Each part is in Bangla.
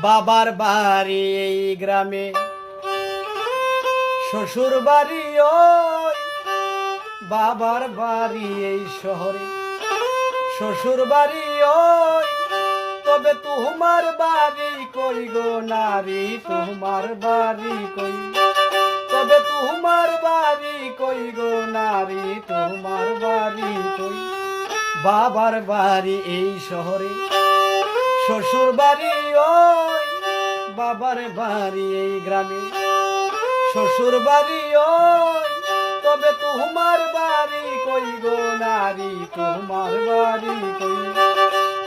বাবার বাড়ি এই গ্রামে, শ্বশুর বাড়ি ওই, বাবার বাড়ি এই শহরে, শ্বশুর বাড়ি ওই। তবে তোমার বাড়ি কই গো নারী, তোমার বাড়ি কই? তবে তোমার বাড়ি কই গো নারী, তোমার বাড়ি কই? বাবার বাড়ি এই শহরে, শ্বশুর বাড়ি ওই, বাবার বাড়ি এই গ্রামে, শ্বশুর বাড়ি ওই। তবে তোমার বাড়ি কই গো নারী, তোমার বাড়ি কই?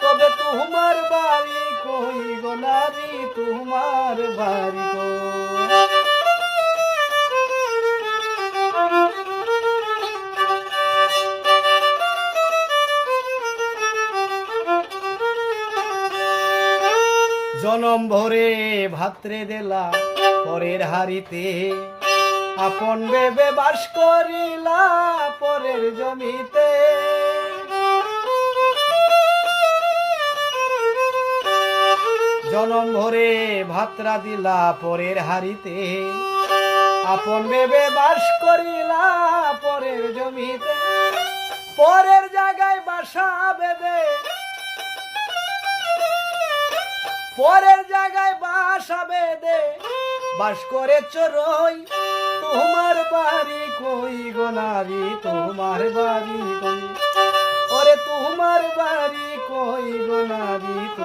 তবে তোমার বাড়ি কই গো নারী, তোমার বাড়ি কই? জনম ভরে ভাত্রে দেলা পরের হাড়িতে, আপন ভেবে বাস করিলা পরের জমিতে। জনম ভরে ভাত্রা দিলা পরের হাড়িতে, আপন ভেবে বাস করিলা পরের জমিতে। পরের জায়গায় বাসা বেঁধে, পরের জায়গায় বাসা বেঁধে বাস করে চড়ই। তোমার বাড়ি কই গো নারী, তোমার বাড়ি কই? ওরে তোমার বাড়ি কই গো নারী?